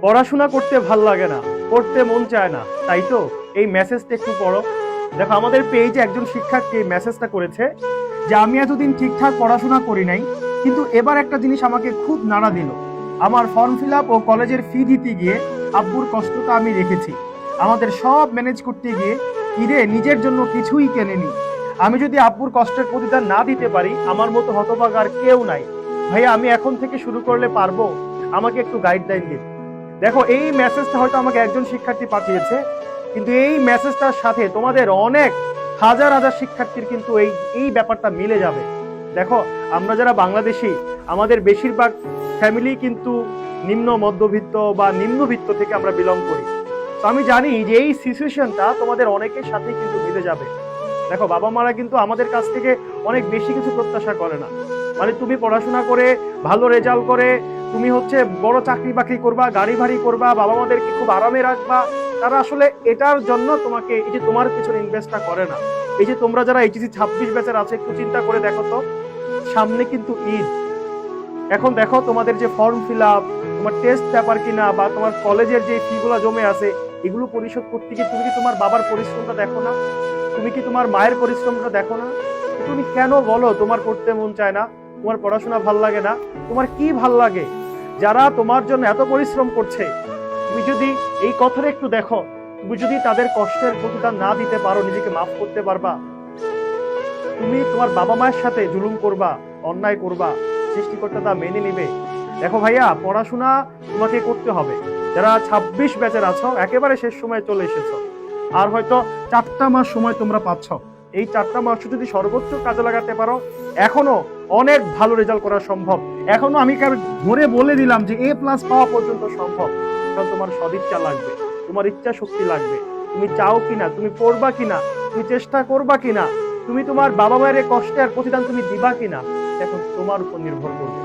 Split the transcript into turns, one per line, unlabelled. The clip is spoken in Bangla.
পড়াশোনা করতে ভাল লাগে না, পড়তে মন চায় না, তাই তো? এই মেসেজটা একটু পড়ো। দেখো আমাদের পেজে একজন শিক্ষার্থী এই মেসেজটা করেছে যে আমি এতদিন ঠিকঠাক পড়াশোনা করি নাই, কিন্তু এবার একটা জিনিস আমাকে খুব নাড়া দিল। আমার ফর্ম ফিল আপ ও কলেজের ফি দিতে গিয়ে আব্বুর কষ্টটা আমি রেখেছি। আমাদের সব ম্যানেজ করতে গিয়ে ঈদে নিজের জন্য কিছুই কেনেনি। আমি যদি আব্বুর কষ্টের প্রতিদান না দিতে পারি, আমার মতো হতভাগা আর কেউ নাই। ভাইয়া আমি এখন থেকে শুরু করলে পারবো? আমাকে একটু গাইডলাইন দিন। দেখো এই মেসেজটা হয়তো আমাকে একজন শিক্ষার্থী পাঠিয়েছে, কিন্তু এই মেসেজটার সাথে তোমাদের অনেক হাজার হাজার শিক্ষার্থীর কিন্তু এই এই ব্যাপারটা মিলে যাবে। দেখো আমরা যারা বাংলাদেশি, আমাদের বেশিরভাগ ফ্যামিলি কিন্তু নিম্ন মধ্যবিত্ত বা নিম্নবিত্ত থেকে আমরা বিলং করি। তো আমি জানি যে এই সিচুয়েশনটা তোমাদের অনেকের সাথেই কিন্তু মিলে যাবে। দেখো বাবা মারা কিন্তু আমাদের কাছ থেকে অনেক বেশি কিছু প্রত্যাশা করে না। মানে তুমি পড়াশোনা করে ভালো রেজাল্ট করে তুমি হচ্ছে বড় চাকরি বাকরি করবা, গাড়ি ভাড়ি করবা, বাবা মাদেরকে খুব আরামে রাখবা, তারা আসলে এটার জন্য তোমাকে এই যে তোমার পিছনে ইনভেস্টটা করে না। এই যে তোমরা যারা এইচএসসি 26 ব্যাচের আছে, একটু চিন্তা করে দেখো তো, সামনে কিন্তু ঈদ। এখন দেখো তোমাদের যে ফর্ম ফিল আপ, তোমার টেস্ট পেপার কিনা বা তোমার কলেজের যে ফি গুলো জমে আছে, এগুলো পরিশোধ করতে গিয়ে তুমি কি তোমার বাবার পরিশ্রমটা দেখো না? তুমি কি তোমার মায়ের পরিশ্রমটা দেখো না? তুমি কেন বলো তোমার পড়তে মন চায় না, তোমার পড়াশোনা ভাল লাগে না? তোমার কি ভাল লাগে? যারা তোমার জন্য এত পরিশ্রম করছে, তুমি যদি এই কথাটা একটু দেখো, তুমি যদি তাদের কষ্টের প্রতিদান না দিতে পারো, নিজেকে মাফ করতে পারবা? তুমি তোমার বাবা মায়ের সাথে জুলুম করবা, অন্যায় করবা, সৃষ্টিকর্তা তা মেনে নিবে? দেখো ভাইয়া, পড়াশোনা তোমাকে করতে হবে। যারা 26 ব্যাচের আছো, একেবারে শেষ সময় চলে এসেছো, আর হয়তো 4টা মাস সময় তোমরা পাচ্ছ। এই 4টা মাস যদি সর্বোচ্চ কাজে লাগাতে পারো, এখনো অনেক ভালো রেজাল্ট করা সম্ভব। এখনো আমি ধরে বলে দিলাম যে A+ পাওয়া পর্যন্ত সম্ভব। কারণ তোমার সদিচ্ছা লাগবে, তোমার ইচ্ছা শক্তি লাগবে। তুমি চাও কিনা, তুমি পড়বা কিনা, তুমি চেষ্টা করবা কিনা, তুমি তোমার বাবা মায়ের কষ্টের প্রতিদান তুমি দিবা কিনা, এখন তোমার উপর নির্ভর করবে।